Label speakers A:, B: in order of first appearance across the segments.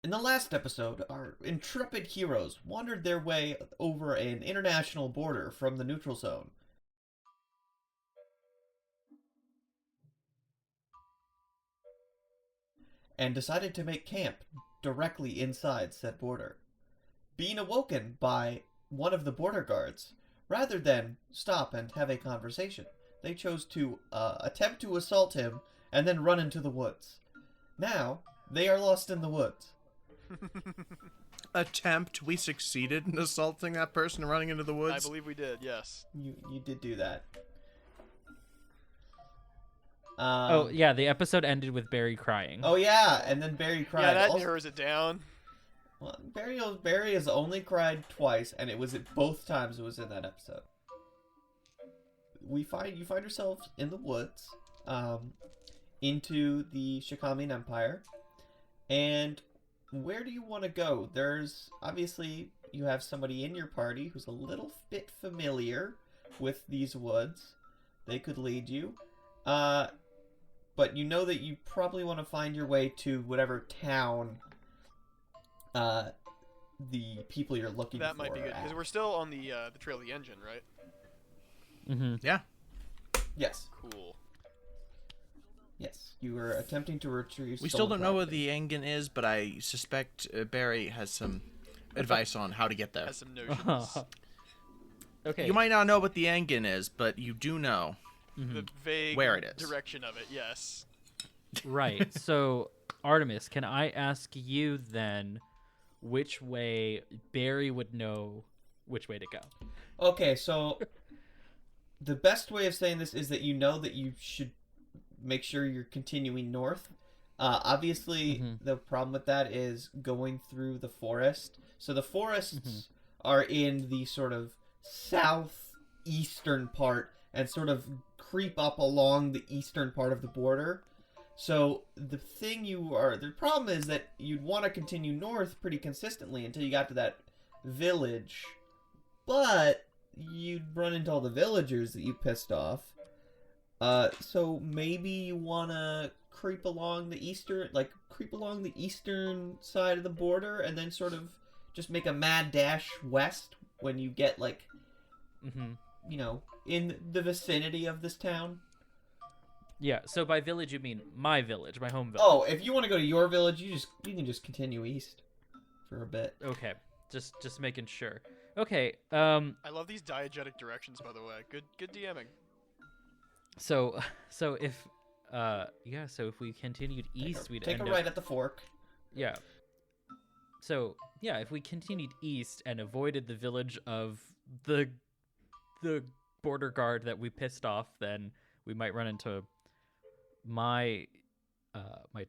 A: In the last episode, our intrepid heroes wandered their way over an international border from the neutral zone. And decided to make camp directly inside said border. Being awoken by one of the border guards, rather than stop and have a conversation, they chose to attempt to assault him and then run into the woods. Now, they are lost in the woods.
B: Attempt. We succeeded in assaulting that person and running into the woods.
C: I believe we did, yes.
A: You did do that.
D: Yeah, the episode ended with Barry crying.
A: Oh yeah, and then Barry cried.
C: Yeah, that narrows it down.
A: Well, Barry has only cried twice, and it was at both times it was in that episode. You find yourselves in the woods, into the Shikamian Empire, and where do you want to go? There's obviously you have somebody in your party who's a little bit familiar with these woods. They could lead you, but you know that you probably want to find your way to whatever town the people you're looking for.
C: That might be good because we're still on the trail of the engine, right?
D: Mm-hmm.
B: Yeah.
A: Yes.
C: Cool.
A: Yes, you were attempting to retrieve.
B: We still don't know what the Engen is, but I suspect Barry has some advice on how to get there.
C: Has some notions.
D: Okay.
B: You might not know what the Engen is, but you do know
C: The vague
B: where it is.
C: direction of it, yes.
D: Right. So, Artemis, can I ask you then which way Barry would know which way to go?
A: Okay, so the best way of saying this is that you know that you should make sure you're continuing north. Obviously, the problem with that is going through the forest. So the forests are in the sort of southeastern part and sort of creep up along the eastern part of the border. So the problem is that you'd want to continue north pretty consistently until you got to that village, but you'd run into all the villagers that you pissed off. So maybe you want to creep along the eastern side of the border and then sort of just make a mad dash west when you get in the vicinity of this town.
D: Yeah, so by village you mean my village, my home village.
A: Oh, if you want to go to your village, you can just continue east for a bit.
D: Okay, just making sure. Okay,
C: I love these diegetic directions, by the way. Good DMing.
D: So if we continued east, we'd
A: take
D: end
A: a right at the fork.
D: Yeah. So yeah, if we continued east and avoided the village of the border guard that we pissed off, then we might run into my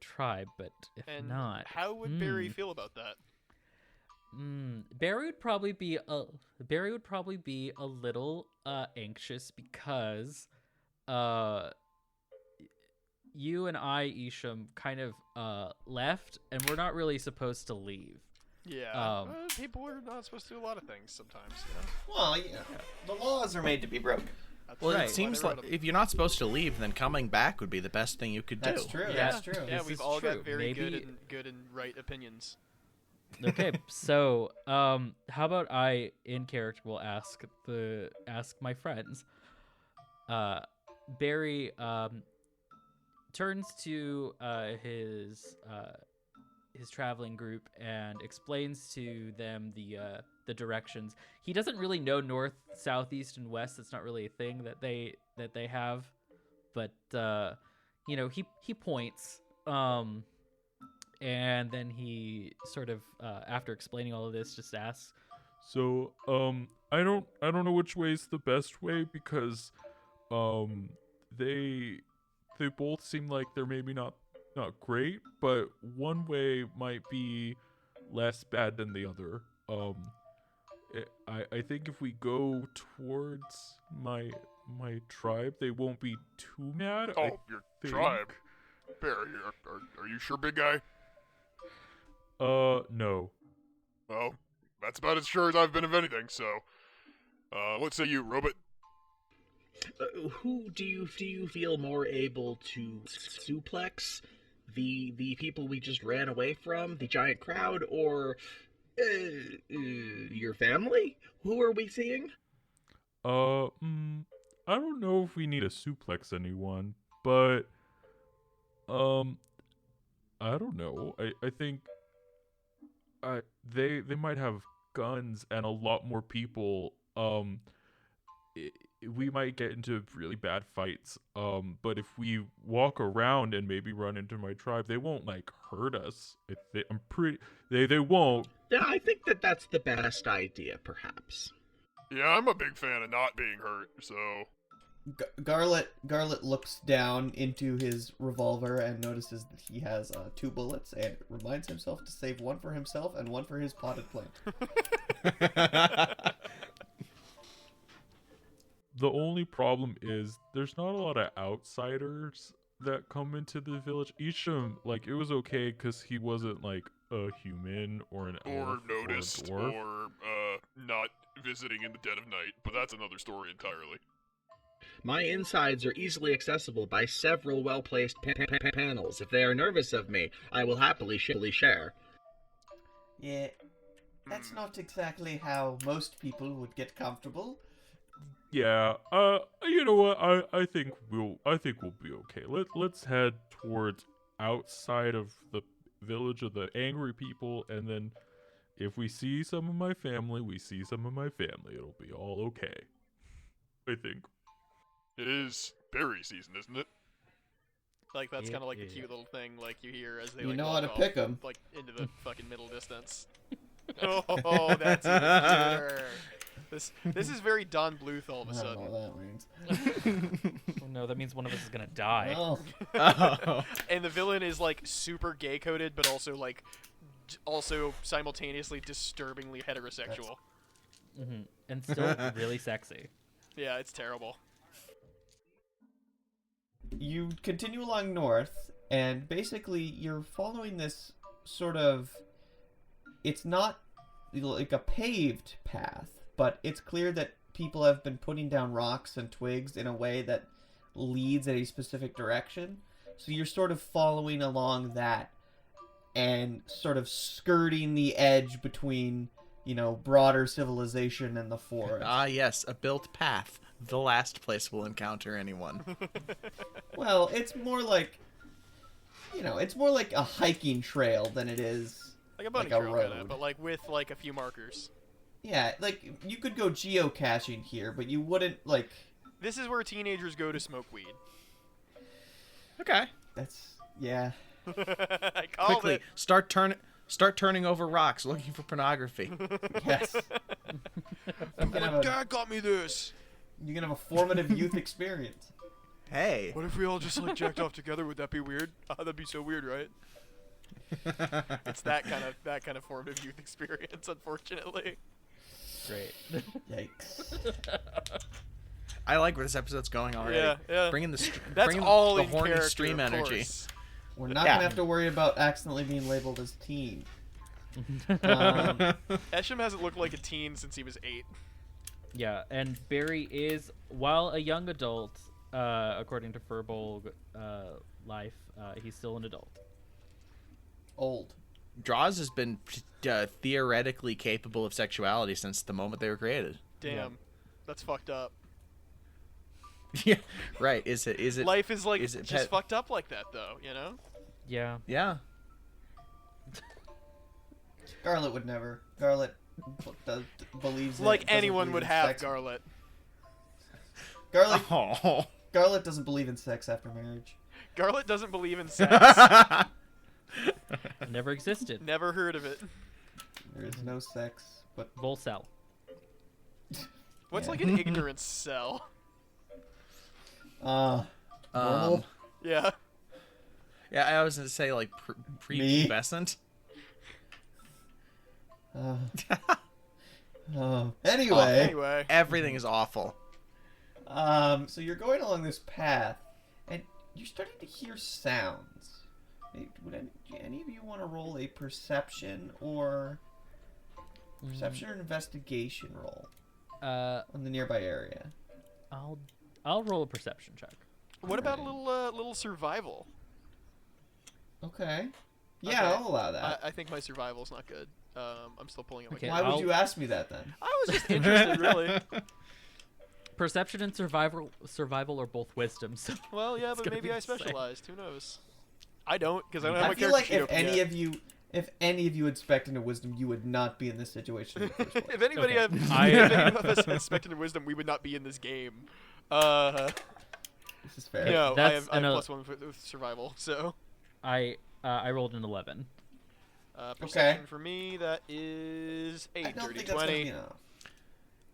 D: tribe. But if not,
C: how would Barry feel about that?
D: Barry would probably be a little anxious because you and I, Isham, kind of left, and we're not really supposed to leave.
C: Yeah, people are not supposed to do a lot of things sometimes.
A: Well, yeah, the laws are made to be broken.
B: Well,
D: Right.
B: it seems like if you're not supposed to leave, then coming back would be the best thing you could do.
A: That's true.
D: Yeah.
A: That's true.
C: Yeah,
D: This
C: we've
D: is
C: all
D: true.
C: got very
D: Maybe-
C: good and right opinions.
D: Okay, so how about I, in character, will ask my friends. Barry turns to his traveling group and explains to them the directions. He doesn't really know north, south, east, and west. That's not really a thing that they have, but he points. And then he sort of, after explaining all of this, just asks,
E: So, I don't know which way's the best way because, they both seem like they're maybe not great, but one way might be less bad than the other. I think if we go towards my tribe, they won't be too mad. I
F: Your
E: think.
F: tribe. Barry, are you sure, big guy?
E: No.
F: Well, that's about as sure as I've been of anything, so... what say you, Robot?
G: Who do you feel more able to suplex, the people we just ran away from, the giant crowd, or your family? Who are we seeing?
E: I don't know if we need to suplex anyone, but I don't know. I think they might have guns and a lot more people. We might get into really bad fights. But if we walk around and maybe run into my tribe, they won't like hurt us. I'm pretty. They won't.
G: Yeah, I think that's the best idea, perhaps.
F: Yeah, I'm a big fan of not being hurt, so...
A: Garlet looks down into his revolver and notices that he has 2 bullets, and reminds himself to save one for himself and one for his potted plant.
E: The only problem is there's not a lot of outsiders that come into the village. Isham, like, it was okay because he wasn't like a human or an
F: Or
E: elf
F: noticed,
E: or a dwarf.
F: or not visiting in the dead of night, but that's another story entirely.
G: My insides are easily accessible by several well-placed panels. If they are nervous of me, I will happily share.
A: Yeah, that's not exactly how most people would get comfortable.
E: Yeah. You know what? I think we'll be okay. Let's head towards outside of the village of the angry people, and then if we see some of my family, we see some of my family. It'll be all okay. I think.
F: It is berry season, isn't it?
C: Like, that's
D: It
C: kind of like the
D: is.
C: cute little thing, like, you hear as they,
A: You
C: like,
A: know
C: walk
A: how to
C: off,
A: pick 'em.
C: like, into the fucking middle distance. Oh, that's even cuter. This is very Don Bluth all of a
A: I don't
C: sudden.
A: know what that means.
D: Oh, no, that means one of us is gonna die.
A: Well,
B: Oh.
C: And the villain is, like, super gay-coded, but also, like, also simultaneously disturbingly heterosexual.
D: And still really sexy.
C: Yeah, it's terrible.
A: you continue along north, and basically you're following this sort of... It's not like a paved path, but it's clear that people have been putting down rocks and twigs in a way that leads at a specific direction. So you're sort of following along that and sort of skirting the edge between, you know, broader civilization and the forest.
B: Ah, yes, a built path. The last place we'll encounter anyone.
A: Well, it's more like, you know, it's more like a hiking trail than it is
C: Like a bunny
A: like a
C: trail, kinda,
A: road.
C: but, like, with, like, a few markers.
A: Yeah, like, you could go geocaching here, but you wouldn't, like...
C: This is where teenagers go to smoke weed.
B: Okay.
A: That's... Yeah.
C: I called
B: Quickly,
C: it.
B: start turning over rocks, looking for pornography.
A: Yes. You can have a,
C: Dad got me this.
A: you can have a formative youth experience.
B: Hey.
C: What if we all just, like, jacked off together? Would that be weird? That'd be so weird, right? It's that kind of formative youth experience, unfortunately.
D: Great.
A: Yikes.
B: I like where this episode's going already.
C: Yeah.
B: Bringing the
C: That's
B: bringing
C: all
B: the
C: in
B: horny
C: character,
B: stream
C: of
B: energy.
C: course.
A: We're not
B: Yeah.
A: gonna have to worry about accidentally being labeled as teen.
C: Esham hasn't looked like a teen since he was 8.
D: Yeah, and Barry is, while a young adult, according to Furbolg Life, he's still an adult.
A: Old.
B: Draws has been theoretically capable of sexuality since the moment they were created.
C: Damn.
D: Yeah.
C: That's fucked up.
B: Yeah, right. Is it?
C: Life is, like,
B: is it
C: just
B: pet-
C: fucked up like that, though, you know?
D: Yeah.
B: Yeah.
A: Scarlet would never. Scarlet believes
C: Like
A: doesn't
C: anyone
A: believe
C: would
A: in
C: have,
A: sex.
C: Garlet.
A: Scarlet,
B: Oh.
A: Scarlet doesn't believe in sex after marriage.
C: Garlet doesn't believe in sex.
D: Never existed.
C: Never heard of it.
A: There is no sex, but
D: Volcel.
C: What's
A: Yeah.
C: like an ignorance cell?
A: normal.
C: Yeah.
B: Yeah, I was gonna say like prepubescent.
A: Anyway,
C: Anyway.
B: Everything is awful.
A: so you're going along this path, and you're starting to hear sounds. Would any of you want to roll a perception or investigation roll on the nearby area?
D: I'll roll a perception check.
C: What about a little survival?
A: Okay. Yeah,
C: Okay.
A: I'll allow that.
C: I think my survival's not good. I'm still pulling up my
D: Okay,
A: Why would
D: I'll-
A: you ask me that then?
C: I was just interested, really.
D: Perception and survival are both wisdom. So
C: Well, yeah,
D: It's
C: but
D: gonna
C: maybe
D: be
C: I
D: the same.
C: specialized. Who knows? I don't, because I don't have
A: I
C: my
A: feel
C: character
A: like
C: sheet
A: if
C: open
A: any
C: yet.
A: of you had speculated wisdom, you would not be in this situation in the first place.
C: If anybody
D: Okay.
C: had, if
D: I-
C: any of us had speculated wisdom, we would not be in this game.
A: This is fair.
C: No, I
D: that's
C: have, I have
D: another-
C: +1 with survival, so.
D: I rolled an 11.
C: Perception for me, that is a
A: I don't
C: dirty
A: think that's gonna
C: 20.
A: be enough.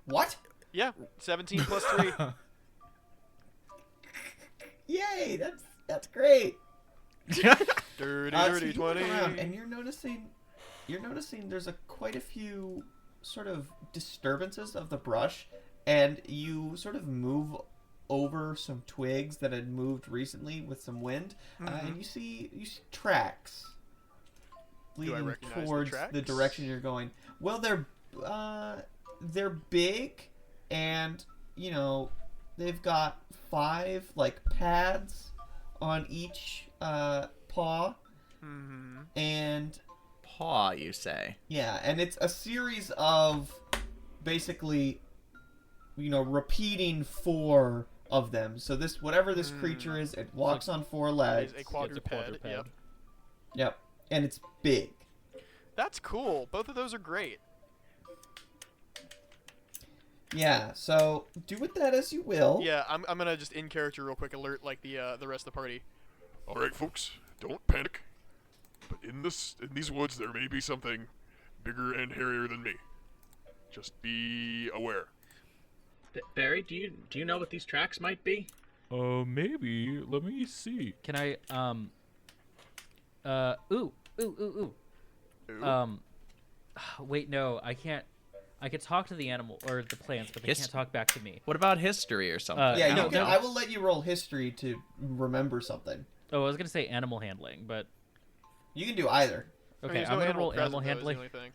A: What?
C: Yeah, 17 plus 3.
A: Yay! That's great.
C: Dirty,
A: So
C: dirty
A: you look
C: 20.
A: around and you're noticing there's quite a few sort of disturbances of the brush, and you sort of move over some twigs that had moved recently with some wind, and you see tracks
C: I
A: leading
C: recognize the
A: towards the
C: tracks?
A: direction you're going. Well, they're big, and you know they've got 5 like pads on each paw, and
B: Paw, you say?
A: yeah, and it's a series of basically, repeating 4 of them. So this, whatever this creature is, it walks on 4
C: It
A: legs.
C: is a
D: It's a
C: quadruped.
D: quadruped.
C: Yep.
A: Yep, and it's big.
C: That's cool. Both of those are great.
A: Yeah, so do with that as you will.
C: Yeah, I'm gonna just in character real quick alert like the rest of the party.
F: All right, folks, don't panic. But in these woods, there may be something bigger and hairier than me. Just be aware.
G: Barry, do you know what these tracks might be?
E: Maybe. Let me see.
D: Can I ooh.
C: Ooh.
D: Wait, no, I can't. I can talk to the animal or the plants, but they can't talk back to me.
B: What about history or something?
A: Yeah,
D: No, no.
A: I will let you roll history to remember something.
D: Oh, I was gonna say animal handling, but
A: You can do either.
C: I mean,
D: okay,
C: there's
D: I'm
C: no
D: gonna roll
C: present,
D: animal
C: though, is the
D: handling.
C: only thing.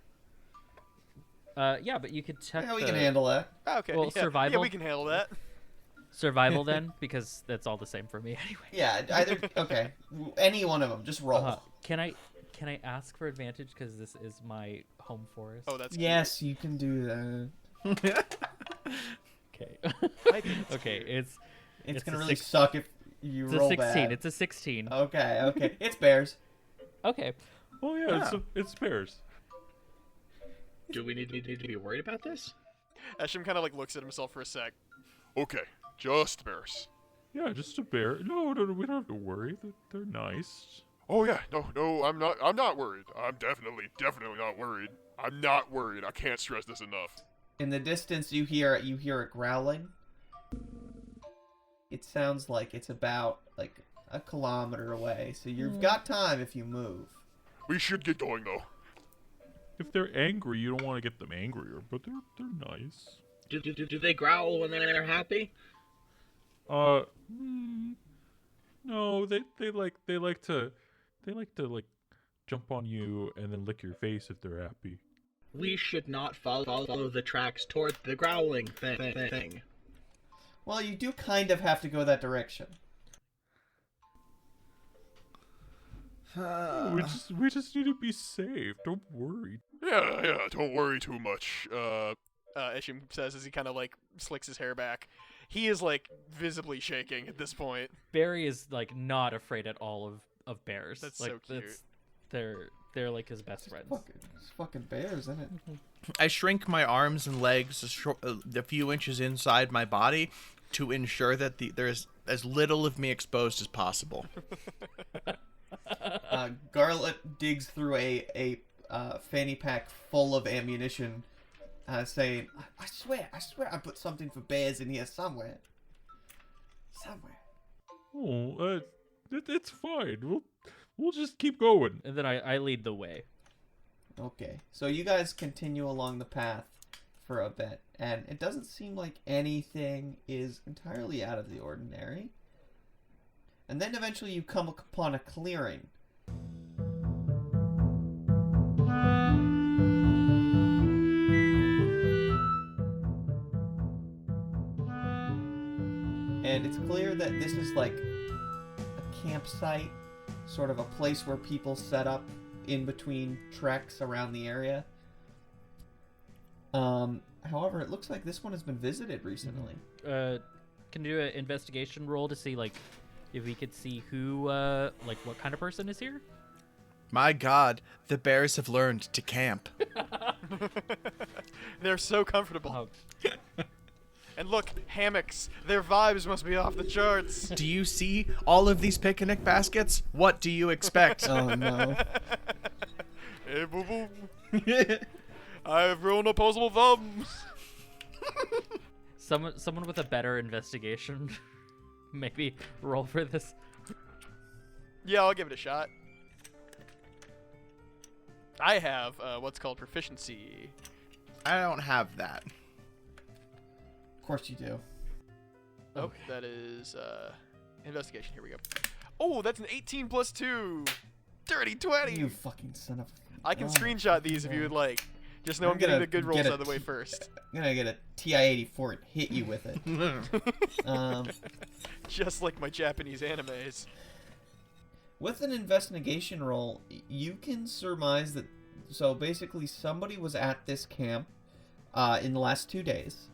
D: Yeah, but you could check
A: Yeah, we
D: the
A: can handle that.
C: Oh, okay.
D: Well,
C: yeah. Yeah,
D: survival?
C: we can handle that.
D: survival then, because that's all the same for me anyway.
A: Yeah, either. Okay, any one of them. Just roll.
D: Can I ask for advantage because this is my home forest?
C: Oh, that's
A: Yes, you can do that.
D: Okay.
C: I think it's
D: okay,
C: cute.
D: it's
A: It's gonna
D: a
A: really
D: six-
A: suck if you
D: it's a
A: roll
D: 16.
A: bad.
D: It's a 16.
A: Okay. It's bears.
D: Okay.
E: Oh yeah, it's bears.
G: Do we need to be worried about this?
C: Esham kind of like looks at himself for a sec.
F: Okay, just bears.
E: Yeah, just a bear. No, we don't have to worry. They're nice.
F: Oh yeah, no, I'm not worried. I'm definitely not worried. I'm not worried. I can't stress this enough.
A: In the distance, you hear it growling. It sounds like it's about like a kilometer away, so you've got time if you move.
F: We should get going though.
E: If they're angry, you don't want to get them angrier, but they're nice.
G: Do they growl when they're happy?
E: No, they like to like jump on you and then lick your face if they're happy.
G: We should not follow the tracks toward the growling thing.
A: Well, you do kind of have to go that direction.
E: We just need to be safe. Don't worry.
F: Yeah, don't worry too much.
C: Esham says as he kind of like slicks his hair back. He is like visibly shaking at this point.
D: Barry is like not afraid at all of bears.
C: That's
D: like,
C: so cute.
D: They're like his best friends.
A: It's fucking bears, isn't it?
B: I shrink my arms and legs a few inches inside my body to ensure that there's as little of me exposed as possible.
A: Garlet digs through a fanny pack full of ammunition, saying, I swear I put something for bears in here somewhere.
E: Oh, it's fine. We'll just keep going.
D: And then I lead the way.
A: Okay, so you guys continue along the path for a bit, and it doesn't seem like anything is entirely out of the ordinary. And then eventually you come upon a clearing. And it's clear that this is like a campsite, sort of a place where people set up in between treks around the area. However, it looks like this one has been visited recently.
D: Can you do an investigation roll to see like if we could see who like what kind of person is here?
B: My God, the bears have learned to camp.
C: They're so comfortable. And look, hammocks. Their vibes must be off the charts.
B: Do you see all of these picnic baskets? What do you expect?
A: Oh no.
C: Hey, boo boo. I have grown opposable thumbs.
D: Someone with a better investigation, maybe roll for this.
C: Yeah, I'll give it a shot. I have what's called proficiency.
B: I don't have that.
A: Of course you do.
C: Oh, that is investigation. Here we go. Oh, that's an 18 plus 2. Dirty 20.
A: You fucking son of a...
C: I can
A: Oh,
C: screenshot these if you would like. Just know
A: I'm
C: I'm getting
A: gonna
C: the good rolls
A: get
C: out
A: a
C: of the way
A: T-
C: first.
A: I'm gonna get a TI-84 and hit you with it.
C: Just like my Japanese animes.
A: With an investigation roll, you can surmise that... So basically, somebody was at this camp in the last 2 days.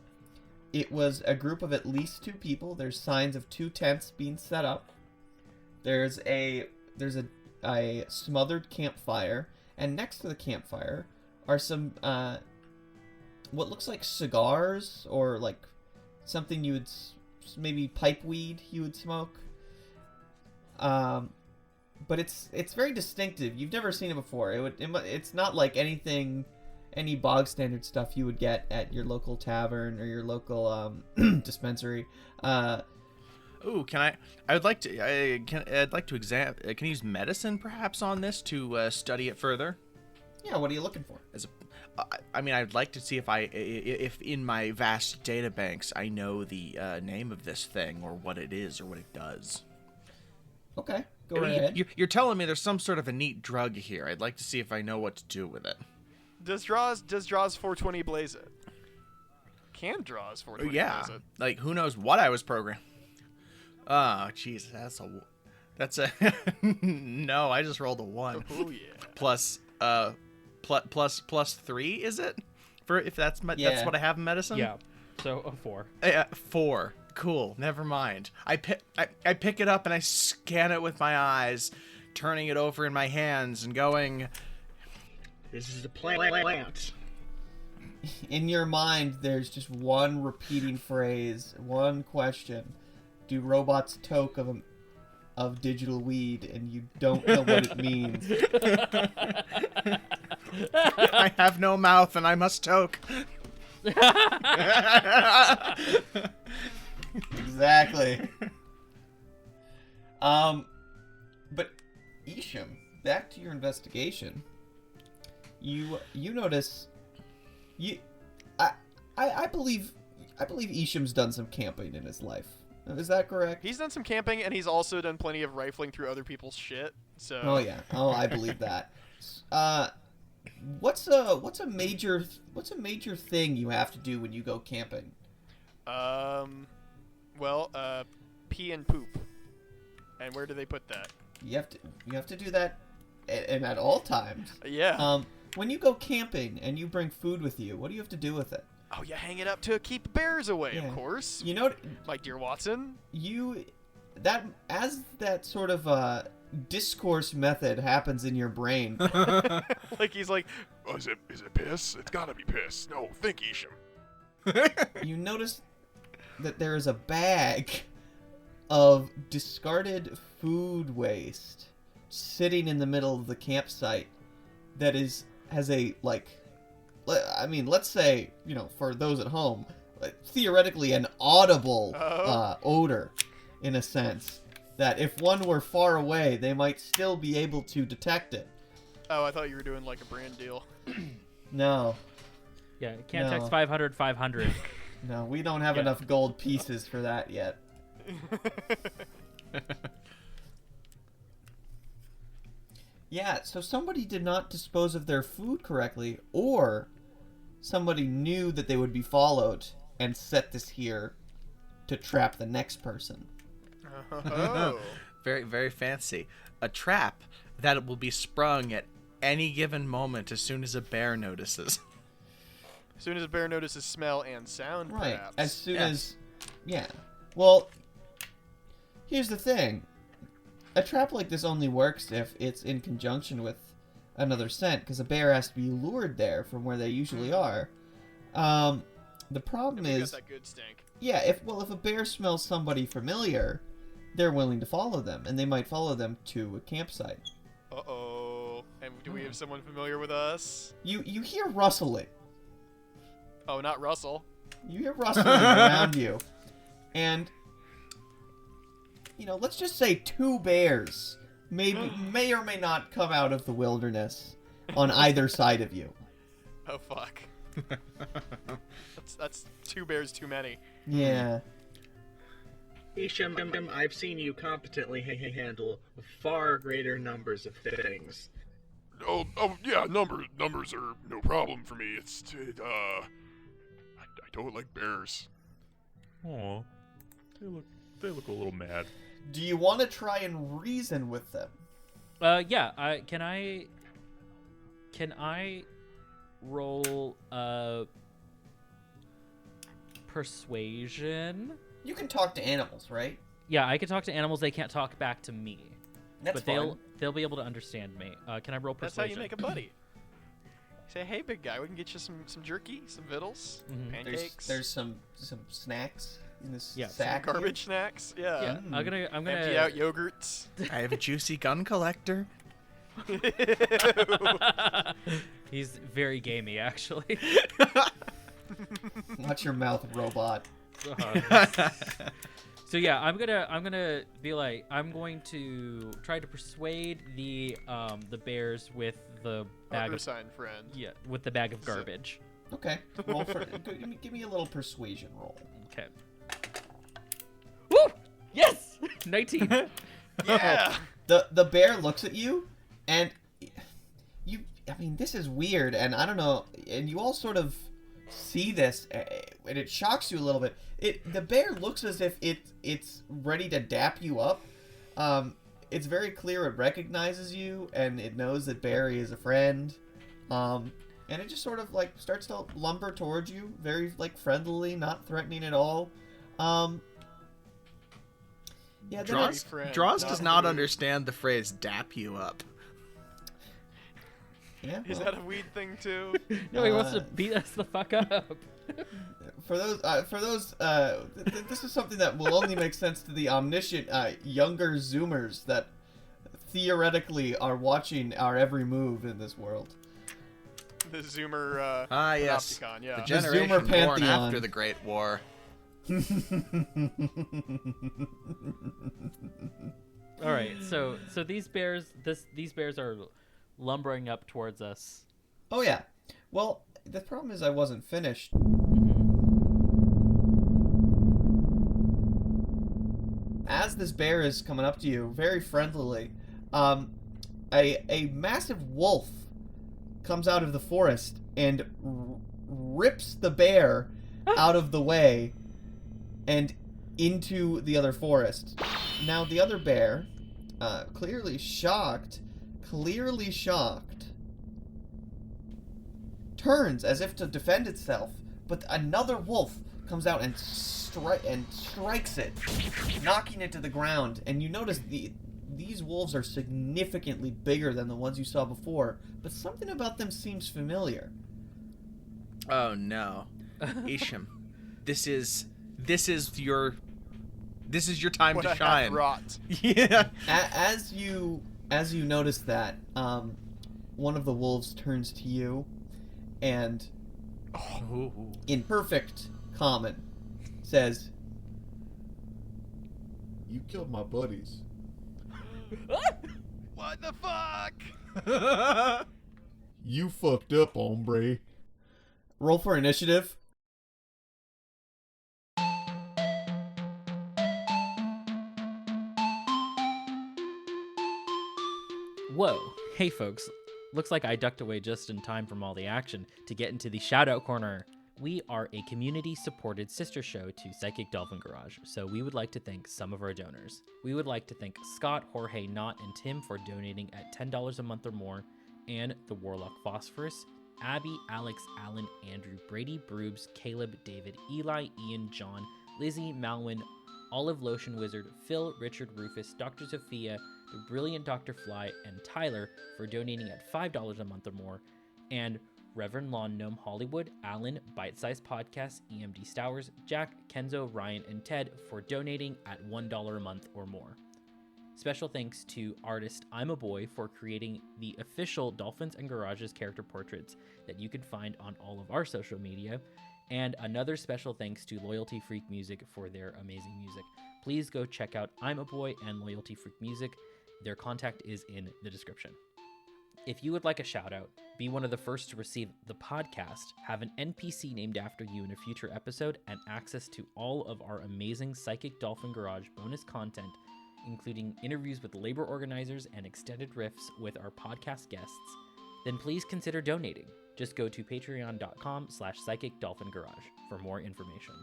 A: It was a group of at least 2 people. There's signs of 2 tents being set up. There's a smothered campfire, and next to the campfire are some what looks like cigars or like something you would maybe pipe weed you would smoke. But it's very distinctive. You've never seen it before. It's not like any bog standard stuff you would get at your local tavern or your local dispensary.
B: Ooh, can I would like to. I'd like to examine. Can I use medicine perhaps on this to study it further?
A: Yeah, what are you looking for?
B: I mean, I'd like to see if in my vast data banks I know the name of this thing or what it is or what it does.
A: Okay, go
B: I mean,
A: ahead.
B: You're telling me there's some sort of a neat drug here. I'd like to see if I know what to do with it.
C: Does Draws 420 blaze it? Can Draws 420
B: Yeah,
C: blaze it?
B: like who knows what I was programmed. Oh, jeez, that's a no. I just rolled a 1.
C: Oh yeah.
B: Plus 3, is it? For if that's
A: Yeah.
B: that's what I have in medicine.
D: Yeah, so a 4.
B: 4. Cool. Never mind. I pick it up and I scan it with my eyes, turning it over in my hands and going.
G: This is a plant.
A: In your mind, there's just one repeating phrase, one question. Do robots toke of digital weed, and you don't know what it means.
B: I have no mouth and I must toke.
A: Exactly. But Isham, back to your investigation. You notice I believe Isham's done some camping in his life. Is that correct?
C: He's done some camping, and he's also done plenty of rifling through other people's shit. So.
A: Oh yeah. Oh, I believe that. What's a major thing you have to do when you go camping?
C: Well, pee and poop. And where do they put that?
A: You have to do that, and at all times.
C: Yeah.
A: When you go camping and you bring food with you, what do you have to do with it?
C: Oh, you hang it up to keep bears away,
A: Yeah.
C: of course.
A: You know,
C: My dear Watson.
A: that sort of discourse method happens in your brain.
C: Like he's like,
F: Oh, is it piss? It's gotta be piss. No, think Isham.
A: You notice that there is a bag of discarded food waste sitting in the middle of the campsite that has a, like, I mean, let's say, for those at home, theoretically an audible odor, in a sense, that if one were far away, they might still be able to detect it.
C: oh, I thought you were doing like a brand deal.
A: No,
D: Yeah, can't
A: No.
D: text 500 500.
A: no, we don't have
D: Yeah.
A: enough gold pieces for that yet. Yeah, so somebody did not dispose of their food correctly, or somebody knew that they would be followed and set this here to trap the next person.
C: Oh.
B: Very, very fancy. a trap that will be sprung at any given moment as soon as a bear notices.
C: As soon as a bear notices smell and sound,
A: Right.
C: perhaps.
A: As soon
B: Yes.
A: as, yeah. Well, here's the thing. A trap like this only works if it's in conjunction with another scent, because a bear has to be lured there from where they usually are. The problem
C: If we got
A: is,
C: that good stink.
A: yeah, if a bear smells somebody familiar, they're willing to follow them, and they might follow them to a campsite.
C: Uh-oh. And do we have someone familiar with us?
A: You hear rustling.
C: Oh, not Russell.
A: You hear rustling around you. And, let's just say 2 bears may or may not come out of the wilderness on either side of you.
C: Oh, fuck. That's 2 bears too many.
A: Yeah.
G: Isham, I've seen you competently handle far greater numbers of things.
F: Oh, yeah, numbers are no problem for me. I don't like bears.
E: Aw, they look a little mad.
A: Do you want to try and reason with them?
D: Yeah. Can I roll persuasion?
A: You can talk to animals, right?
D: Yeah, I can talk to animals. They can't talk back to me,
A: That's
D: but
A: fine.
D: they'll be able to understand me. Can I roll
C: That's how
D: persuasion?
C: you make a buddy. Say, hey, big guy, we can get you some jerky, some vittles,
D: Mhm.
C: pancakes,
A: There's some snacks in this
D: Yeah.
A: sack. here.
C: garbage snacks. Yeah.
D: Yeah, I'm gonna
C: Empty out yogurts.
B: I have a juicy gun collector.
D: He's very gamey, actually.
A: Watch your mouth, robot.
D: So yeah, I'm gonna be like, I'm going to try to persuade the bears with the bag of
C: Sign friend.
D: with the bag of garbage.
A: Okay. Roll for. Give me a little persuasion roll.
D: Okay. Woo! Yes! 19.
C: Yeah.
A: The bear looks at you, and this is weird, and I don't know, and you all sort of see this, and it shocks you a little bit. The bear looks as if it's ready to dap you up. It's very clear it recognizes you, and it knows that Barry is a friend. And it just sort of like starts to lumber towards you, very like friendly, not threatening at all. Yeah, then
B: Draws,
C: friend,
B: Draws
C: not
B: does not
C: food.
B: understand the phrase "dap you up."
A: yeah.
C: Is
A: well,
C: that a weed thing too?
D: No, he wants to beat us the fuck up.
A: for those, this is something that will only make sense to the omniscient younger Zoomers that theoretically are watching our every move in this world.
C: The Zoomer.
B: Yes,
C: Panopticon, yeah.
B: the
A: The
B: generation
A: Zoomer
B: born
A: pantheon.
B: after the Great War.
D: All right, so these bears are lumbering up towards us.
A: Oh yeah. Well, the problem is I wasn't finished. As this bear is coming up to you, very friendlily, a massive wolf comes out of the forest and rips the bear out of the way and into the other forest. Now the other bear, clearly shocked, turns as if to defend itself, but another wolf comes out and strikes it, knocking it to the ground. And you notice these wolves are significantly bigger than the ones you saw before, but something about them seems familiar.
B: Oh no, Isham, this is your time
C: What
B: to
C: I have
B: shine.
C: wrought.
B: Yeah.
A: As you notice that, one of the wolves turns to you, and in perfect common says, "You killed my buddies."
C: What the fuck?
A: You fucked up, hombre. Roll for initiative.
D: Whoa. Hey, folks. Looks like I ducked away just in time from all the action to get into the shout-out corner. We are a community-supported sister show to Psychic Dolphin Garage, so we would like to thank some of our donors. We would like to thank Scott, Jorge, Knott, and Tim for donating at $10 a month or more, and the Warlock Phosphorus, Abby, Alex, Alan, Andrew, Brady, Broobs, Caleb, David, Eli, Ian, John, Lizzie, Malwin, Olive Lotion Wizard, Phil, Richard, Rufus, Dr. Sophia, the brilliant Dr. Fly, and Tyler for donating at $5 a month or more, and Reverend Lawn Gnome Hollywood, Alan, Bite Size Podcast, EMD Stowers, Jack, Kenzo, Ryan, and Ted for donating at $1 a month or more. Special thanks to artist I'm a Boy for creating the official Dolphins and Garages character portraits that you can find on all of our social media. And another special thanks to Loyalty Freak Music for their amazing music. Please go check out I'm a Boy and Loyalty Freak Music. Their contact is in the description. If you would like a shout out, be one of the first to receive the podcast, have an NPC named after you in a future episode, and access to all of our amazing Psychic Dolphin Garage bonus content, including interviews with labor organizers and extended riffs with our podcast guests, then please consider donating. Just go to patreon.com/psychicdolphingarage for more information.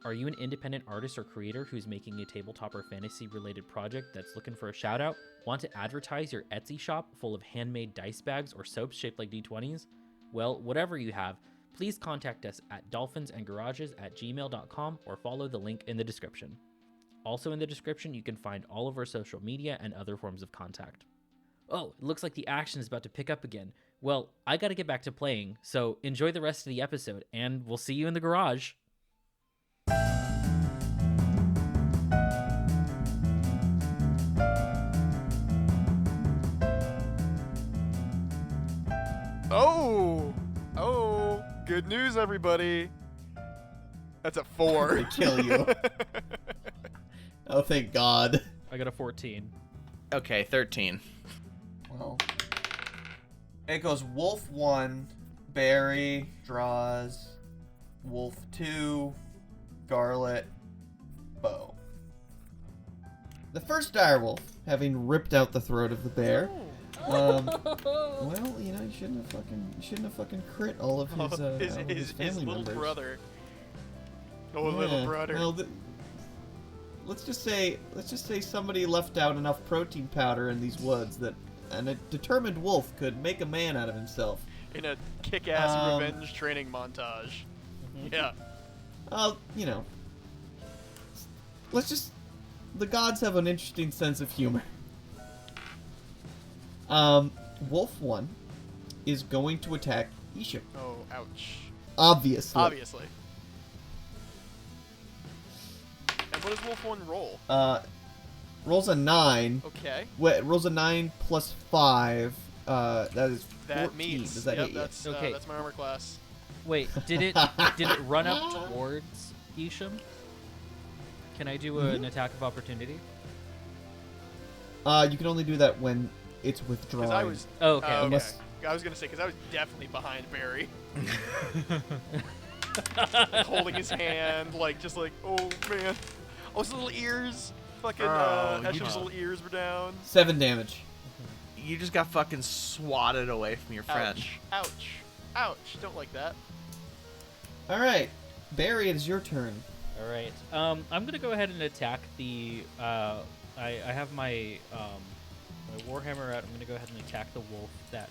D: Are you an independent artist or creator who's making a tabletop or fantasy related project that's looking for a shout out? Want to advertise your Etsy shop full of handmade dice bags or soaps shaped like D20s? Well, whatever you have, please contact us at dolphinsandgarages@gmail.com or follow the link in the description. Also in the description, you can find all of our social media and other forms of contact. Oh, it looks like the action is about to pick up again. Well, I gotta get back to playing, so enjoy the rest of the episode, and we'll see you in the garage.
C: Oh, good news, everybody. That's a 4.
A: They kill you. Oh, thank God.
D: I got a 14.
B: Okay, 13.
A: Well, it goes Wolf 1, Barry draws, Wolf 2, Garlet, Bow. The first direwolf, having ripped out the throat of the bear. Well, you know, you shouldn't have fucking crit all of his his family
C: little
A: members.
C: brother. Oh,
A: Yeah,
C: little brother.
A: Well, let's just say somebody left out enough protein powder in these woods that a determined wolf could make a man out of himself.
C: In a kick-ass revenge training montage. Yeah.
A: You know, the gods have an interesting sense of humor. Wolf 1 is going to attack Isham.
C: Oh, ouch.
A: Obviously.
C: Obviously. And what does Wolf 1 roll?
A: Rolls a 9.
C: Okay.
A: Rolls a 9 plus 5. That is 14.
C: That meets.
A: Does that
C: Yep,
A: hit you?
C: that's,
D: Okay.
C: that's my armor class.
D: Wait, did it run up towards Isham? Can I do an attack of opportunity?
A: You can only do that when it's withdrawn.
C: Because I was...
D: Oh, okay.
C: okay.
A: Unless-
C: I was going to say, because I was definitely behind Barry. Holding his hand, just like, oh, man. Oh, his little ears. Fucking, Esham's little ears were down.
A: 7 damage.
B: You just got fucking swatted away from your friend.
C: Ouch. Ouch. Ouch. Don't like that.
A: Alright. Barry, it is your turn.
D: All right. I'm gonna go ahead and attack the. I have my my warhammer out. I'm gonna go ahead and attack the wolf that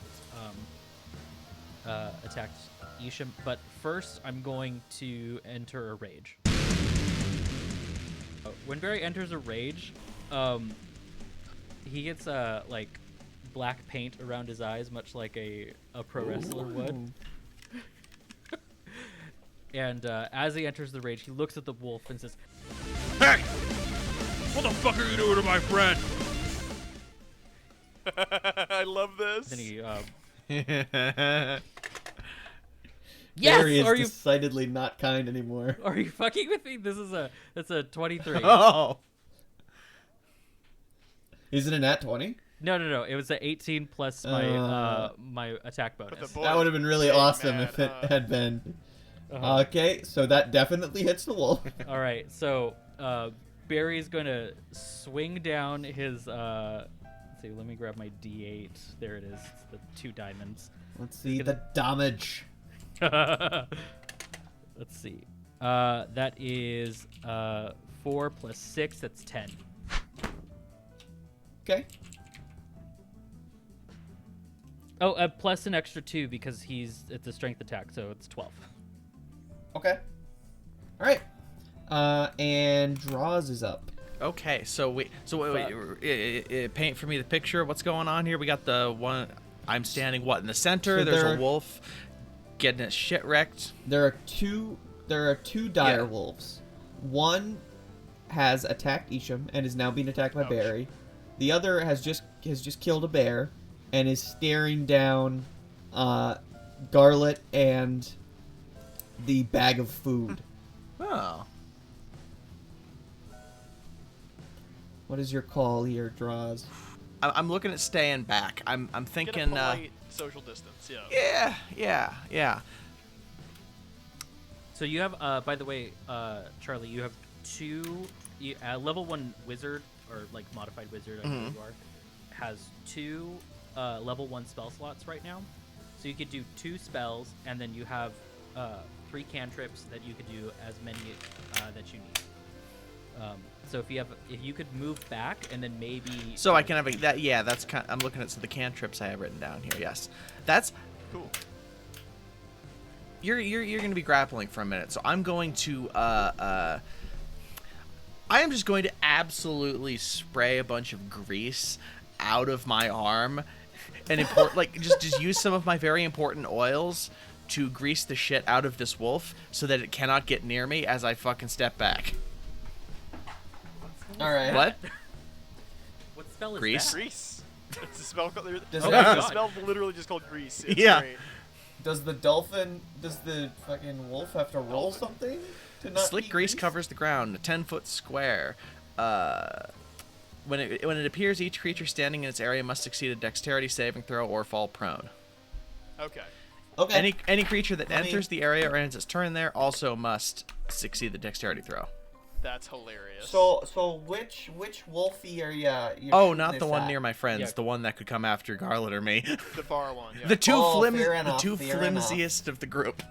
D: attacked Isham. But first, I'm going to enter a rage. When Barry enters a rage, he gets like black paint around his eyes, much like a pro wrestler would. And as he enters the rage, he looks at the wolf and says,
E: Hey! What the fuck are you doing to my friend?
C: I love this.
D: then he,
A: Barry
D: yes!
A: is
D: Are you
A: decidedly not kind anymore.
D: are you fucking with me? That's a 23.
B: Oh.
A: Is it a nat 20?
D: No. It was a 18 plus my my attack
C: But
D: bonus.
C: the boy
A: That would have been really
C: big
A: awesome
C: man,
A: if it had been.
D: Uh-huh.
A: Okay, so that definitely hits the wolf.
D: All right, so Barry's gonna swing down his. Let's see, let me grab my D8. There it is. It's the 2 diamonds.
A: Let's see the damage.
D: Let's see. That is 4 plus 6. That's 10.
A: Okay.
D: Oh, plus an extra 2 because it's a strength attack, so it's 12.
A: Okay. All right. And Draws is up.
B: Okay, so wait, paint for me the picture. What's going on here? We got the one. I'm standing in the center.
A: So
B: There's
A: there
B: a wolf getting his shit wrecked.
A: There are two dire wolves. One has attacked Isham and is now being attacked by
C: Ouch.
A: Barry. The other has just killed a bear and is staring down Garlet and the bag of food.
B: Oh.
A: What is your call here, Draws?
B: I'm looking at staying back. I'm
C: Get a
B: thinking.
C: polite social distance. Yeah.
B: Yeah.
D: So you have, by the way, Charlie, you have 2 level 1 wizard or like modified wizard, I think you are, has 2 level 1 spell slots right now. So you could do 2 spells, and then you have 3 cantrips that you could do as many that you need. So if you could move back and then maybe.
B: So I can have that. Yeah, that's kind. I'm looking at the cantrips I have written down here. Yes, that's
C: Cool.
B: You're going to be grappling for a minute, so I'm going to I am just going to absolutely spray a bunch of grease out of my arm and just use some of my very important oils to grease the shit out of this wolf so that it cannot get near me as I fucking step back.
A: All right.
B: What?
D: What spell is
B: Grease?
D: that?
C: Grease. It's a spell called.
A: Does
C: Oh,
A: it have
C: it's a
A: to-
C: spell literally just called grease. It's
B: Yeah.
C: Great.
A: Does the fucking wolf have to roll something to not
B: Slick
A: be
B: grease
A: greased?
B: covers the ground, a 10-foot square. When it appears, each creature standing in its area must succeed a dexterity saving throw or fall prone.
C: Okay.
A: Okay.
B: Any creature that
A: Let me-
B: enters the area or ends its turn there also must succeed the dexterity throw.
C: That's hilarious.
A: So which wolfy are you're
B: Oh,
A: shooting
B: not the
A: this
B: one
A: at?
B: near my friends,
D: Yeah.
B: the one that could come after Garlet or me.
C: the far one. Yeah.
B: The two
A: Oh, fair enough, fair
B: flimsiest of the group.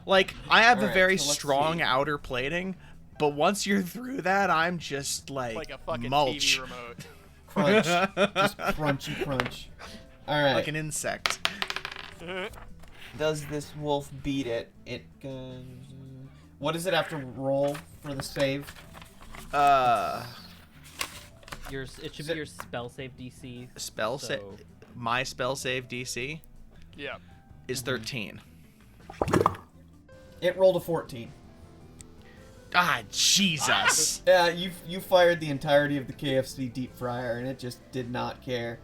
B: Like, I have a
A: Alright,
B: very
A: so let's
B: strong
A: see.
B: outer plating, but once you're through that, I'm just
C: like a fucking
B: mulch.
C: TV remote.
A: Crunch. Just crunchy crunch. All right.
B: Like an insect.
A: Does this wolf beat it? It goes. What does it have to roll for the save?
D: It should
A: Is
D: be
A: it-
D: your spell save DC.
B: Spell save.
D: So-
B: My spell save DC
C: Yeah.
B: is 13.
A: It rolled a 14.
B: Ah, Jesus.
A: Yeah, you fired the entirety of the KFC deep fryer, and it just did not care.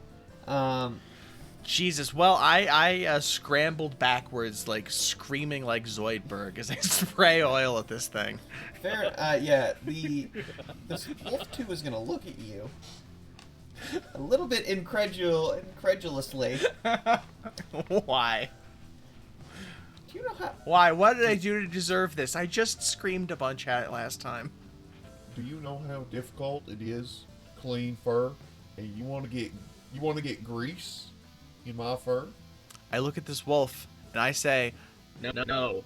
B: Jesus. Well, I scrambled backwards, like screaming like Zoidberg as I spray oil at this thing.
A: Fair. Yeah. This wolf 2 is gonna look at you a little bit incredulously.
B: Why?
A: Do you know how?
B: Why? What did I do to deserve this? I just screamed a bunch at it last time.
H: Do you know how difficult it is to clean fur? And you want to get grease in my fur?
B: I look at this wolf and I say,
G: No.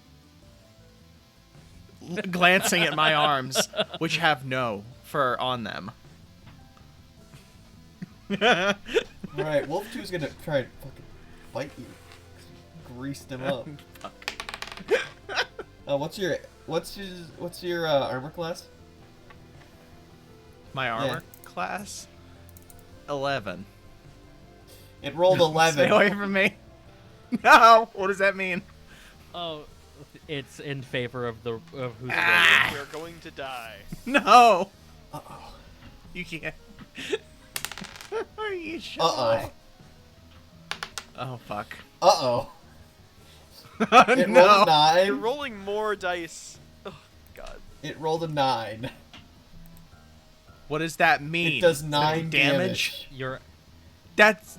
B: glancing at my arms, which have no fur on them.
A: All right, wolf 2 is gonna try and fucking bite you. Greased him up. What's your armor class?
B: My armor class? 11.
A: It rolled 11.
B: Stay away from me. No! What does that mean?
D: Oh, it's in favor of who's
C: We're going to die.
B: No!
A: Uh-oh.
B: You can't. Are you sure?
A: Uh-oh.
B: Oh, fuck.
A: Uh-oh. It rolled a
B: No!
C: You're
A: 9.
C: rolling more dice. Oh, God.
A: It rolled a 9.
B: What does that mean?
A: It does
B: Like
A: 9 damage.
D: You're
B: That's...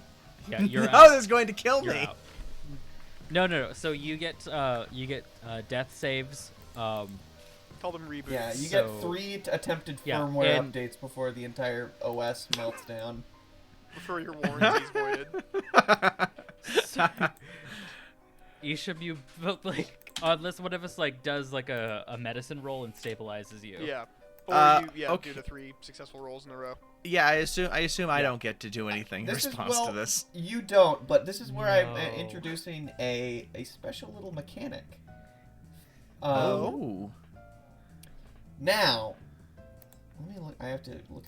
D: you're
B: no,
D: out.
B: that's going to kill
D: You're
B: me.
D: out. No. So you get death saves.
C: Call them reboots.
A: Yeah, you get
D: So-
A: 3 attempted
D: Yeah,
A: firmware
D: and-
A: updates before the entire OS melts down.
C: Before your warranty's voided.
D: each of you, like, unless one of us like does like a medicine roll and stabilizes you.
C: Yeah. Or
B: okay.
C: do the 3 successful rolls in a row.
B: Yeah, I assume I don't get to do anything in
A: This is,
B: response
A: well,
B: to this.
A: You don't, but this is where I'm
D: No.
A: introducing a special little mechanic.
B: Oh.
A: Now, let me look. I have to look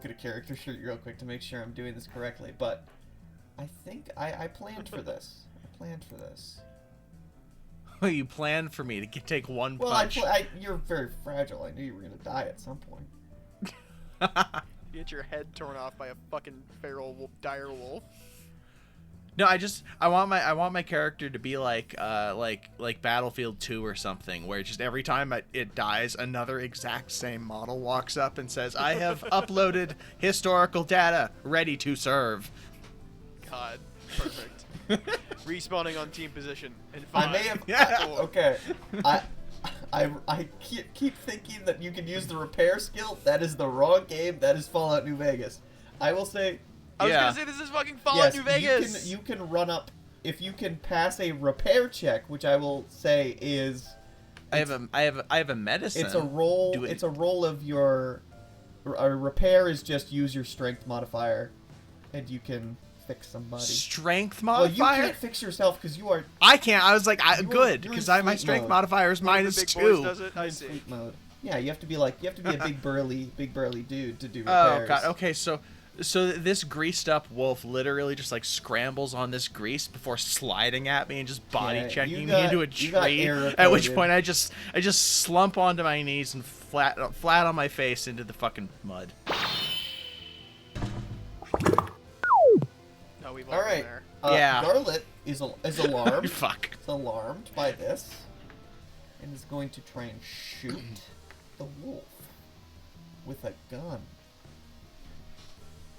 A: at a character sheet real quick to make sure I'm doing this correctly. But I think I planned for this.
B: You planned for me to take one
A: Well,
B: punch.
A: you're very fragile. I knew you were gonna die at some point.
C: You get your head torn off by a fucking feral dire wolf.
B: No, I want my character to be like Battlefield 2 or something, where just every time it dies, another exact same model walks up and says, "I have uploaded historical data, ready to serve."
C: God, perfect. Respawning on team position. In
A: I
C: 5,
A: may have.
C: 4.
A: Okay. I keep thinking that you can use the repair skill. That is the wrong game. That is Fallout New Vegas. I will say.
C: I was
B: Yeah.
C: gonna say this is fucking Fallout
A: Yes,
C: New Vegas.
A: You can run up if you can pass a repair check, which I will say is.
B: I have a medicine.
A: It's a roll.
B: Do it-
A: It's a roll of your. A repair is just use your strength modifier, and you can fix somebody.
B: Strength
A: Well,
B: modifier.
A: you can't fix yourself because you are
B: I can't. I was like,
A: You're-
B: good,
A: you're
B: because
A: in
B: my
A: sleep
B: strength
A: mode.
B: modifier is
C: One of
B: minus
C: the big boys
B: 2.
C: does it. I
A: in
C: see.
A: sleep mode. Yeah, you have to be a big burly dude to do repairs.
B: Oh god. Okay, so this greased up wolf literally just like scrambles on this grease before sliding at me and just body
A: Yeah,
B: checking
A: you
B: me
A: got-
B: into a
A: you got
B: tree.
A: arrow
B: At which
A: coded.
B: point I just slump onto my knees and flat on my face into the fucking mud.
C: No, we've all
A: All
C: been
A: right.
C: there.
B: Yeah.
A: Garlet is alarmed.
B: Fuck.
A: Is alarmed by this, and is going to try and shoot the wolf with a gun.